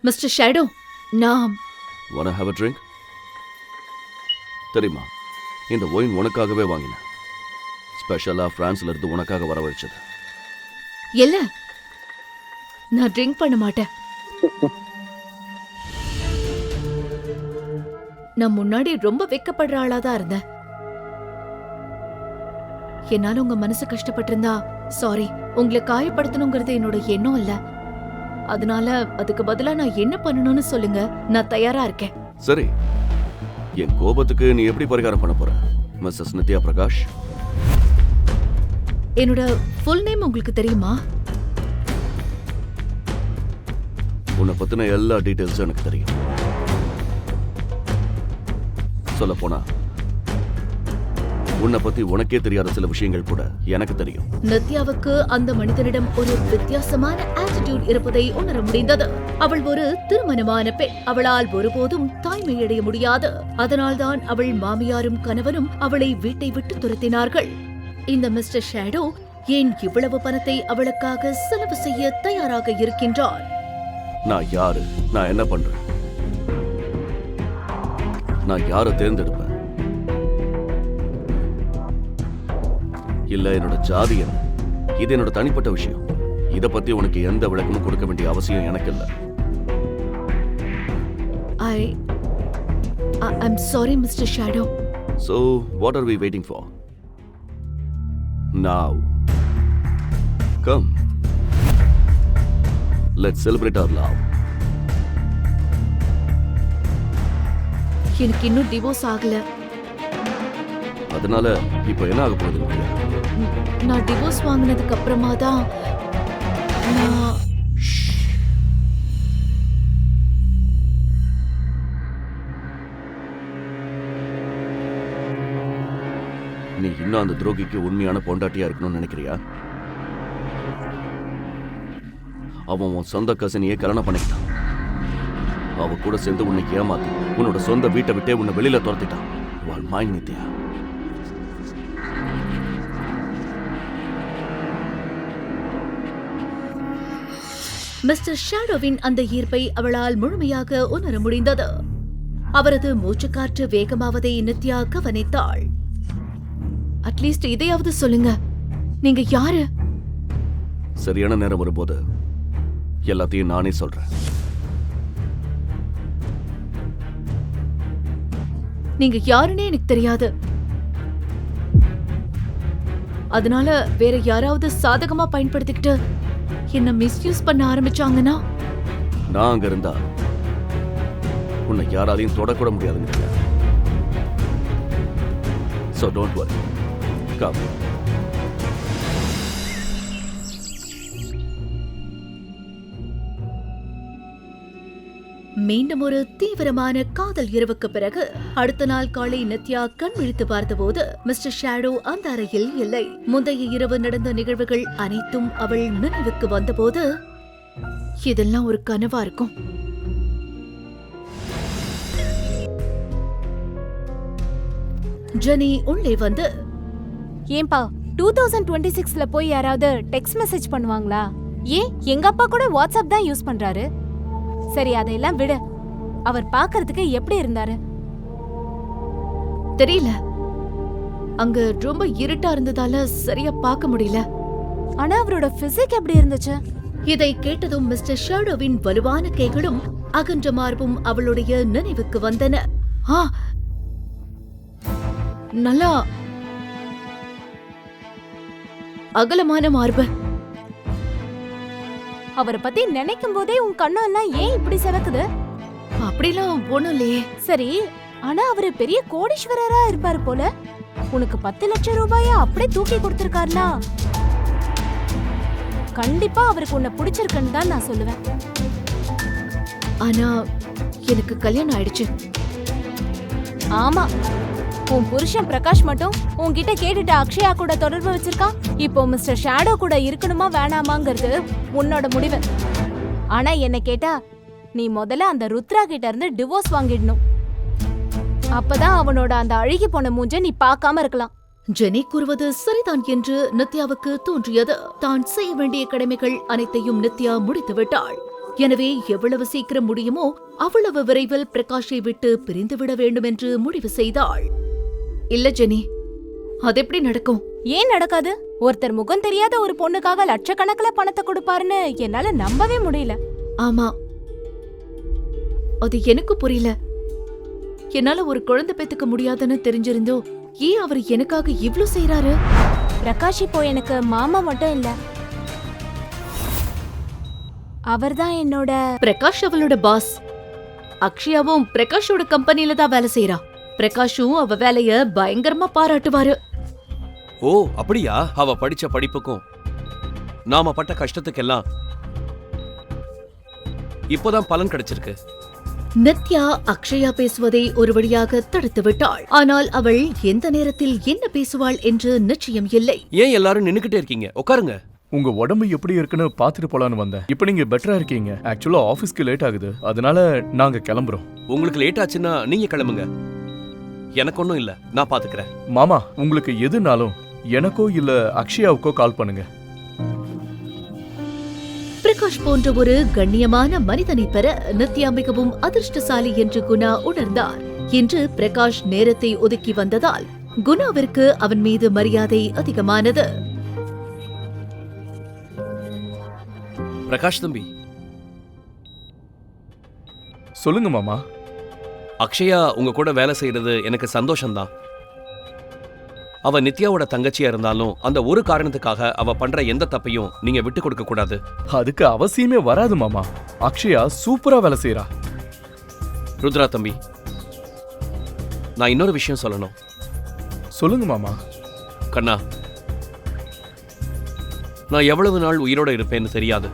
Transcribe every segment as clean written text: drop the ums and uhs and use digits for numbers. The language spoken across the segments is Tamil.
மிஸ்டர் ஷேடோ, நான் wanna have a drink? தெரியுமா, இந்த ஒயின் உனக்காகவே வாங்கினேன். ஸ்பெஷலா பிரான்ஸ்ல இருந்து உனக்காக வரவழைச்சது. இல்ல, நான் ட்ரிங்க் பண்ண மாட்டேன். நான் முன்னாடி ரொம்ப வெக்கப்படுற ஆளாதான் இருந்தேன். என்னால உங்க மனசு கஷ்டப்பட்டிருந்தா சாரி. உங்களை காயப்படுத்தணுங்கிறது என்னோட எண்ணம் இல்ல. அதனால அதுக்கு பதிலா நான் என்ன பண்ணணும்னு சொல்லுங்க, நான் தயாரா இருக்கேன். சரி, என் கோபத்துக்கு நீ எப்படி பரிகாரம் பண்ண போற மிஸ்ஸஸ் நித்யா பிரகாஷ்? என்னோட ஃபுல் நேம் உங்களுக்கு தெரியுமா? உன்னை பத்தின எல்லா டீடைல்ஸும் எனக்கு தெரியும். சொல்ல போனா உன்னை பத்தி உனக்கே தெரியாத சில விஷயங்கள் கூட எனக்கு தெரியும். நித்யாவுக்கு அந்த மனிதனிடம் ஒரு வித்தியாசமான ஆட்டிடியூட் இருப்பதை உணர முடிந்தது. அவள் ஒரு திருமணமான பெண். அவளால் ஒருபோதும் தாய்மையடைய முடியாது. அதனால்தான் அவள் மாமியாரும் கணவனும் அவளை வீட்டை விட்டு துரத்தினார்கள். இந்த மிஸ்டர் ஷேடோ ஏன் இவ்வளவு பணத்தை அவளுக்காக செலவு செய்ய தயாராக இருக்கின்றார்? நான் யாரு, நான் என்ன பண்றேன், நான் யாரை தேர்ந்தெடுப்பேன், இல்ல என்னோட ஜாதி என்ன, இது என்னோட தனிப்பட்ட விஷயம். இத பத்தி உனக்கு எந்த விளக்கமும் கொடுக்க வேண்டிய அவசியம் எனக்கு இல்ல. I'm sorry, Mr. Shadow. So, what are we waiting for? Now, come. Let's celebrate our love. எனக்கு இன்னும் டிவோர்ஸ் ஆகல. அதனால இப்போ என்ன ஆக போகுது? நான் டிவோர்ஸ் வாங்கினதுக்கு அப்புறமா தான் நான் நீ இன்னும் அந்த துரோகிக்கு உண்மையான பொண்டாட்டியா இருக்கணும்னு நினைக்கிறியா? அவன் உன் சொந்த கசினியே கல்யாணம் பண்ணிக்கிட்டான். அவ கூட சேர்ந்து உன்னை ஏமாத்தி உன்னோட சொந்த வீட்டை விட்டே உன்னை வெளியில துரத்திட்டான். வாழ் மாய் நித்யா. மிஸ்டர் ஷேடோவின் அந்த ஈர்ப்பை அவளால் முழுமையாக உணர முடிந்தது. அவரது மூச்சுக்காற்று வேகமாவதை நித்யா கவனித்தாள். அட்லீஸ்ட் இதையாவது சொல்லுங்க, நீங்க யாரு? சரியான நேரம் வரும்போது எல்லாத்தையும் நானே சொல்றேன். நீங்க யாருன்னே எனக்கு தெரியாது. அதனால வேற யாராவது சாதகமா பயன்படுத்திக்கிட்டு என்ன மிஸ்யூஸ் பண்ண ஆரம்பிச்சாங்கன்னா நான் அங்க இருந்தா உன்னை யாராலையும் தொடக்கூட முடியாதுங்க. So don't worry. Come. மீண்டும் ஒரு தீவிரமான காதல் இரவுக்கு பிறகு அடுத்த நாள் காலை நித்யா கண் விழித்து பார்த்தபோது மிஸ்டர் ஷேடோ அந்த அறையில் இல்லை. முந்தைய இரவு நடந்த நிகழ்வுகள் அனைத்தும் அவள் நினைவுக்கு வந்தபோது இதெல்லாம் ஒரு கனவா இருக்கும். ஜெனி உள்ளே வந்து, ஏன்பா 2026ல போய் யாராவது டெக்ஸ்ட் மெசேஜ் பண்ணுவாங்களா? ஏன் எங்க அப்பா கூட வாட்ஸ்அப் தான் யூஸ் பண்றாரு. சரி, அதையெல்லாம் விடு. அவர் பார்க்கிறதுக்கு எப்படி இருந்தாரு? தெரியல, அங்க ரொம்ப இருட்டா இருந்ததால சரியா பார்க்க முடியல. ஆனா அவரோட பிசிக் எப்படி இருந்துச்சு? இதை கேட்டதும் மிஸ்டர் ஷேடோவின் வலுவான கைகளும் அகன்ற மார்பும் அவளுடைய நினைவுக்கு வந்தன. நல்லா அகலமான மார்பு. அவரை பத்தி நினைக்கும் போதே உன் கண்ணெல்லாம் ஏன் இப்படி சிவக்குது? அப்படிலாம் ஒண்ணும் இல்லையே. சரி, ஆனா அவரு பெரிய கோடீஸ்வரரா இருப்பாரு போல. உனக்கு 10 லட்சம் ரூபாயா அப்படியே தூக்கி கொடுத்திருக்காருனா கண்டிப்பா அவருக்கு உன்னை பிடிச்சிருக்குன்னு தான் நான் சொல்லுவேன். ஆனா எனக்கு கல்யாணம் ஆயிடுச்சு. ஆமா, உன் புருஷன் பிரகாஷ் மட்டும் உன்கிட்ட கேட்டுட்டு அக்ஷயா கூட தொடர்பு வச்சிருக்கான். இப்போ மிஸ்டர் ஷேடோ கூட இருக்கணுமா வேணாமாங்கிறது உன்னோட முடிவு. ஆனா என்ன கேட்டா நீ முதல்ல அந்த ருத்ரா கிட்ட இருந்து டிவோர்ஸ் வாங்கிடணும். அப்பதான் அவனோட அந்த அழுகி போன மூஞ்ச நீ பார்க்காம இருக்கலாம். ஜெனி கூறுவது சரிதான் என்று நித்யாவுக்கு தோன்றியது. தான் செய்ய வேண்டிய கடமைகள் அனைத்தையும் நித்யா முடித்து விட்டாள். எனவே எவ்வளவு சீக்கிரம் முடியுமோ அவ்வளவு விரைவில் பிரகாஷை விட்டு பிரிந்துவிட வேண்டும் என்று முடிவு செய்தாள். இல்ல ஜெனி, அது எப்படி நடக்கும்? ஏன் நடக்காது? ஒருத்தர் முகம் தெரியாத ஒரு பொண்ணுக்காக லட்சக்கணக்கில் பணத்தை கொடுப்பாருன்னு என்னால நம்பவே முடியல. ஆமா, அது எனக்கு புரியல. என்னால ஒரு குழந்தை பெத்துக்க முடியாதுன்னு தெரிஞ்சிருந்தோ ஏன் அவர் எனக்காக இவ்ளோ செய்யறாரு? பிரகாஷ் இப்போ எனக்கு மாமா மட்டும் இல்ல, அவர்தான் என்னோட. பிரகாஷ் அவளோட பாஸ். அக்ஷயாவும் பிரகாஷோட கம்பெனில தான் வேலை செய்யறா. பிரகாஷும் அவ வேலைய பயங்கரமா பாராட்டுவாரு. ஓ அப்படியா? அவ படிச்ச படிப்புக்கும் நாம பட்ட கஷ்டத்துக்கெல்லாம் இப்போதான் பலன் கிடைச்சிருக்கு. நித்யா அக்ஷயா பேசுவதை ஒரு வழியாக தடுத்து விட்டாள். ஆனால் அவள் எந்த நேரத்தில் என்ன பேசுவாள் என்று நிச்சயம் இல்லை. ஏன் எல்லாரும் நின்னுக்கிட்டே இருக்கீங்க? உட்காருங்க. உங்க உடம்பு எப்படி இருக்குன்னு பாத்துட்டு போலான்னு வந்தேன். இப்போ நீங்க பெட்டரா இருக்கீங்க. ஆக்சுவலா ஆபீஸ்க்கு லேட் ஆகுது, அதனால நாங்க கிளம்புறோம். உங்களுக்கு லேட் ஆச்சுன்னா நீங்க கிளம்புங்க, எனக்கு ஒன்றும் இல்ல, நான் பாத்துக்கிறேன். மாமா, உங்களுக்கு எதுனாலும் எனக்கோ இல்ல அக்ஷயாவுக்கோ கால் பண்ணுங்க. பிரகாஷ் போன்ற ஒரு கண்ணியமான மனிதனை பெற நித்யா மிகவும் அதிர்ஷ்டசாலி என்று குணா உணர்ந்தார். இன்று பிரகாஷ் நேரத்தை ஒதுக்கி வந்ததால் குணாவிற்கு அவன் மீது மரியாதை அதிகமானது. பிரகாஷ் தம்பி, சொல்லுங்க மாமா. அக்ஷயா உங்க கூட வேலை செய்யறது எனக்கு சந்தோஷம்தான். அவ நித்யாவோட தங்கச்சியா இருந்தாலும் அந்த ஒரு காரணத்துக்காக அவ பண்ற எந்த தப்பையும் நீங்க விட்டு கொடுக்க கூடாது. அதுக்கு அவசியமே வராது மாமா. அக்ஷயா சூப்பரா வேலை செய்யறா. ருத்ரா தம்பி, நான் இன்னொரு விஷயம் சொல்லணும். சொல்லுங்க மாமா. கண்ணா, நான் எவ்வளவு நாள் உயிரோட இருப்பேன்னு தெரியாது.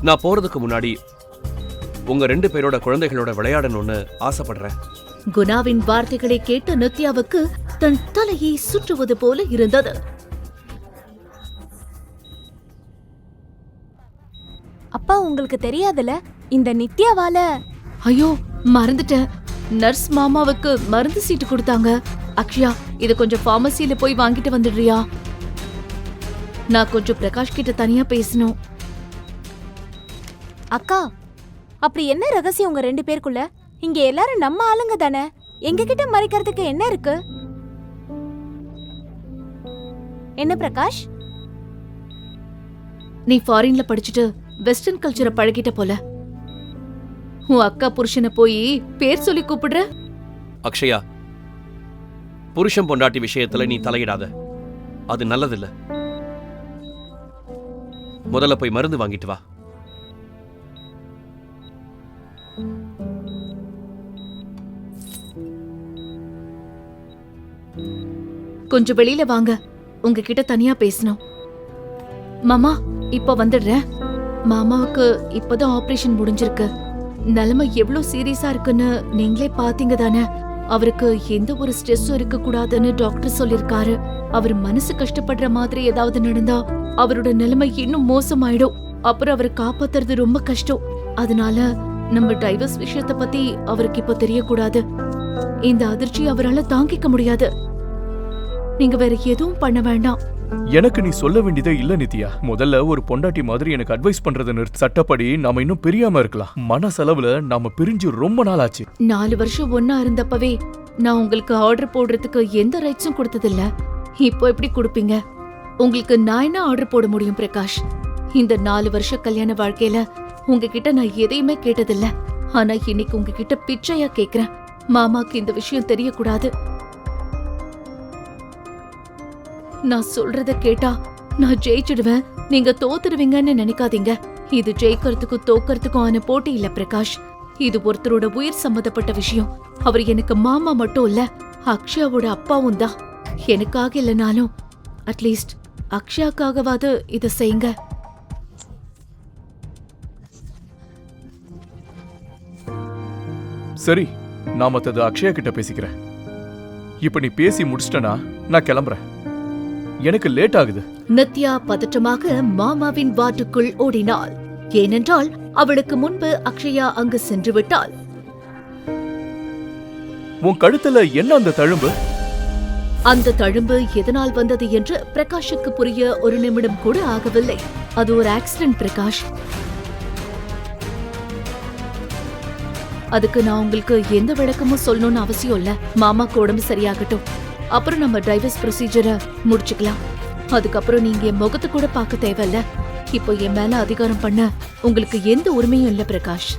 நான் போறதுக்கு முன்னாடி உங்க 2 பேரோட குழந்தைகளோட விளையாடணும்னு ஆசைப்படுறேன். குணாவின் வார்த்தைகளை கேட்ட நித்யாவுக்கு தன் தலையை சுற்றுவது போல இருந்தது. அப்பா, உங்களுக்கு தெரியாதுல, இந்த நித்யாவால. ஐயோ, மறந்துட்டேன். நர்ஸ் மாமாவுக்கு மருந்து சீட்டு கொடுத்தாங்க. அக்ஷயா, இத கொஞ்சம் பார்மசியில போய் வாங்கிட்டு வந்துடுறியா? நான் கொஞ்சம் பிரகாஷ் கிட்ட தனியா பேசணும். அக்கா, அப்படி என்ன ரகசியம் உங்க 2 பேருக்குள்ள? இங்க எல்லாரும் நம்ம ஆளுங்க தானே, எங்க கிட்ட மறைக்கிறதுக்கு என்ன இருக்கு? என்ன பிரகாஷ், நீ ஃபாரின்ல படிச்சுட்டு வெஸ்டர்ன் கல்ச்சரை பழகிட்ட போல. உன் அக்கா புருஷனை போய் பேர் சொல்லி கூப்பிடுற? அக்ஷயா, புருஷன் பொண்டாட்டி விஷயத்துல நீ தலையிடாத, அது நல்லதில்ல. முதல்ல போய் மருந்து வாங்கிட்டு வா. கொஞ்சம் வெளியில வாங்க, உங்ககிட்ட தனியா பேசணும். மாமா, இப்ப வந்துடுறேன். மாமாவுக்கு இப்பதான் ஆபரேஷன் முடிஞ்சிருக்கு. நிலைமை எவ்வளவு சீரியஸா இருக்குன்னு நீங்களே பாத்தீங்க தானே. அவருக்கு எந்த ஒரு ஸ்ட்ரெஸ்ஸும் இருக்க கூடாதுன்னு டாக்டர் சொல்லிருக்காரு. அவர் மனசு கஷ்டப்படுற மாதிரி ஏதாவது நடந்தா அவரோட நிலைமை இன்னும் மோசமாயிடும். அப்புறம் அவரை காப்பாத்துறது ரொம்ப கஷ்டம். அதனால நம்ம டைவர்ஸ் விஷயத்த பத்தி அவருக்கு இப்ப தெரியக்கூடாது. இந்த அதிர்ச்சி அவரால தாங்கிக்க முடியாது. நீங்க வேற எதுவும் பண்ண வேண்டாம். எனக்கு நீ சொல்ல வேண்டியதே இல்ல நித்யா. முதல்ல ஒரு பொண்டாட்டி மாதிரி எனக்கு அட்வைஸ் பண்றத நிறுத்து. சட்டப்படி நாம இன்னும் பிரியாம இருக்கலாம். மனசளவுல நாம பிரிஞ்சு ரொம்ப நாள் ஆச்சு. 4 வருஷம் ஒன்னா இருந்தப்பவே நான் உங்களுக்கு ஆர்டர் போடுறதுக்கு எந்த ரைட்ஸும் கொடுத்ததில்ல. இப்போ எப்படி கொடுப்பீங்க? உங்களுக்கு நான் என்ன ஆர்டர் போட முடியும் பிரகாஷ்? இந்த 4 வருஷ கல்யாண வாழ்க்கையில உங்ககிட்ட நான் எதையுமே கேட்டதில்ல. ஆனா இன்னைக்கு உங்ககிட்ட பிச்சையா கேக்குறேன். மாமாக்கு இந்த விஷயம் தெரியக்கூடாது. நான் சொல்றத கேட்டா நான் ஜெயிச்சிடுவேன், நீங்க தோத்துடுவீங்கன்னு நினைக்காதீங்க. இது ஜெயிக்கிறதுக்கும் தோக்கறதுக்கும் ஆன போட்டி இல்ல பிரகாஷ். இது ஒருத்தரோட உயிர் சம்பந்தப்பட்ட விஷயம். அவர் எனக்கு மாமா மட்டும் இல்ல, அக்ஷயாவோட அப்பாவும் தான். எனக்காக இல்லைனாலும் அட்லீஸ்ட் அக்ஷயாக்காகவாது இத செய்யுங்க. சரி, நான் மத்தது அக்ஷயா கிட்ட பேசிக்கிறேன். இப்ப நீ பேசி முடிச்சிட்டனா நான் கிளம்புறேன். எனக்கு லேட் ஆகுது. நித்யா பதற்றமாக மாமாவின் வாட்டுக்குள் ஓடினாள். ஏனென்றால் அவளுக்கு முன்பு அக்ஷயா அங்கு சென்று விட்டாள். உன் கழுத்துல என்ன அந்த தழும்பு? அந்த தழும்பு எதனால் வந்தது என்று பிரகாஷுக்கு புரிய 1 நிமிடம் கூட ஆகவில்லை. அது ஒரு ஆக்சிடென்ட் பிரகாஷ். அதுக்கு நான் உங்களுக்கு எந்த விளக்கமும் சொல்லணும்னு அவசியம் இல்ல. மாமாக்கு உடம்பு சரியாகட்டும், அப்புறம் நம்ம டைவர்ஸ் ப்ரொசீஜரை முடிச்சுக்கலாம். அதுக்கப்புறம் நீங்க என் முகத்தை கூட பார்க்க தேவையில்ல. இப்போ என் மேல அதிகாரம் பண்ண உங்களுக்கு எந்த உரிமையும் இல்ல பிரகாஷ்.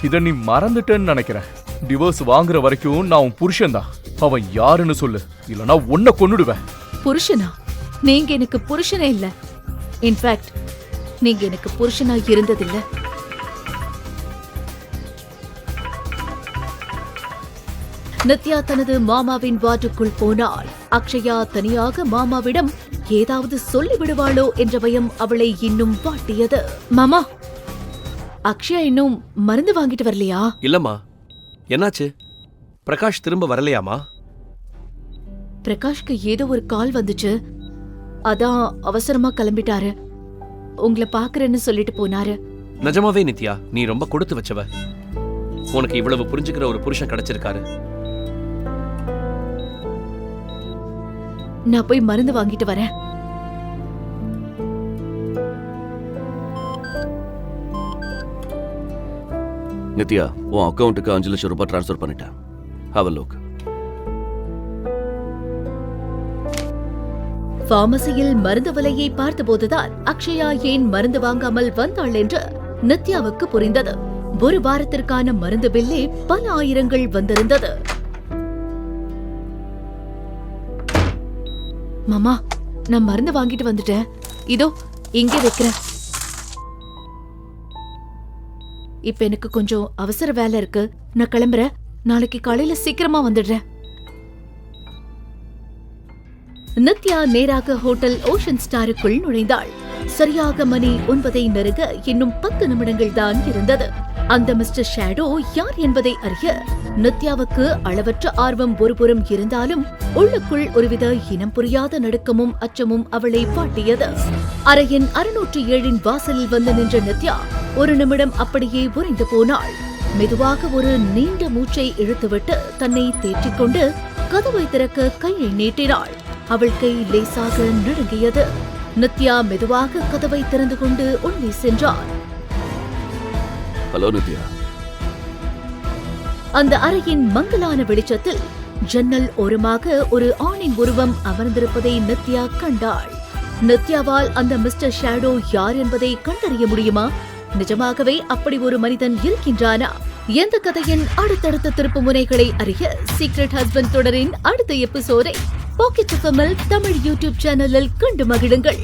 இத நீ மறந்துட்டேன்னு நினைக்கிறேன். டிவோர்ஸ் வாங்குற வரைக்கும் நான் உன் புருஷன் தான். அவன் யாருன்னு சொல்லு, இல்லனா உன்னை கொன்னுடுவேன். புருஷனா? நீங்க எனக்கு புருஷனே இல்ல. இன்ஃபேக்ட் நீங்க எனக்கு புருஷனா இருந்ததில்ல. நித்யா தனது மாமாவின் வார்டுக்குள் போனாள். அக்ஷயா தனியாக மாமாவிடம் ஏதாவது சொல்லி விடுவாளோ என்ற பயம் அவளை இன்னும் வாட்டியது. மாமா, அக்ஷயா இன்னும் மருந்து வாங்கிட்டு வரலையா? இல்லம்மா, என்னாச்சு? பிரகாஷ் திரும்ப வரலையாமா? பிரகாஷ்க்கு ஏதோ ஒரு கால் வந்துச்சு, அதான் அவசரமா கிளம்பிட்டாரு. உங்களை பாக்குறேன்னு சொல்லிட்டு போனாரு. நிஜமாவே நித்யா, நீ ரொம்ப கொடுத்து வச்சவ. உனக்கு இவ்வளவு புரிஞ்சுக்கிற ஒரு புருஷன் கிடைச்சிருக்காரு. நான் போய் மருந்து வாங்கிட்டு வரேன். நித்யா, உன் அக்கௌண்ட்டுக்கு 5 லட்சம் ரூபாய் டிரான்ஸ்ஃபர் பண்ணிட்டேன். Have a look. பார்மசியில் மருந்து விலையை பார்த்தபோதுதான் அக்ஷயா ஏன் மருந்து வாங்காமல் வந்தாள் என்று நித்யாவுக்கு புரிந்தது. ஒரு வாரத்திற்கான மருந்து பில்லே பல ஆயிரங்கள் வந்திருந்தது. மாமா, நான் மருந்து வாங்கிட்டு வந்துட்டேன். இதோ இங்கே வைக்கிறேன். இப்ப எனக்கு கொஞ்சம் அவசர வேலை இருக்கு, நான் கிளம்புறேன். நாளைக்கு காலையில சீக்கிரமா வந்துடுறேன். நித்யா நேராக ஹோட்டல் ஓஷன் ஸ்டாருக்குள் நுழைந்தாள். சரியாக மணி 9 நெருங்க இன்னும் 10 நிமிடங்கள் தான் இருந்தது. அந்த மிஸ்டர் ஷேடோ யார் என்பதை அறிய நித்யாவுக்கு அளவற்ற ஆர்வம் ஒருபுறம் இருந்தாலும் உள்ளுக்குள் ஒருவித இனம் புரியாத நடுக்கமும் அச்சமும் அவளை வாட்டியது. அறையின் 607 வாசலில் வந்து நின்ற நித்யா ஒரு நிமிடம் அப்படியே உறைந்து போனாள். மெதுவாக ஒரு நீண்ட மூச்சை இழுத்துவிட்டு தன்னை தேற்றிக்கொண்டு கதவை திறக்க கையை நீட்டினாள். அவள் கை லேசாக நடுங்கியது. நித்யா மெதுவாக கதவை திறந்து கொண்டு உள்ளே சென்றாள். ஹலோ நித்யா. அந்த அறையின் மங்கலான வெளிச்சத்தில் ஜன்னல் ஓரமாக ஒரு ஆணின் உருவம் அமர்ந்திருப்பதை நித்யா கண்டாள். நித்யாவால் அந்த மிஸ்டர் ஷேடோ யார் என்பதை கண்டறிய முடியுமா? நிஜமாகவே அப்படி ஒரு மனிதன் இருக்கின்றானா? எந்த கதையின் அடுத்தடுத்த திருப்பு முனைகளை அறிய சீக்ரெட் ஹஸ்பண்ட் தொடரின் அடுத்த எபிசோடை பாக்கெட் எஃப்எம்மில் தமிழ் யூடியூப் சேனலில் கண்டு மகிழுங்கள்.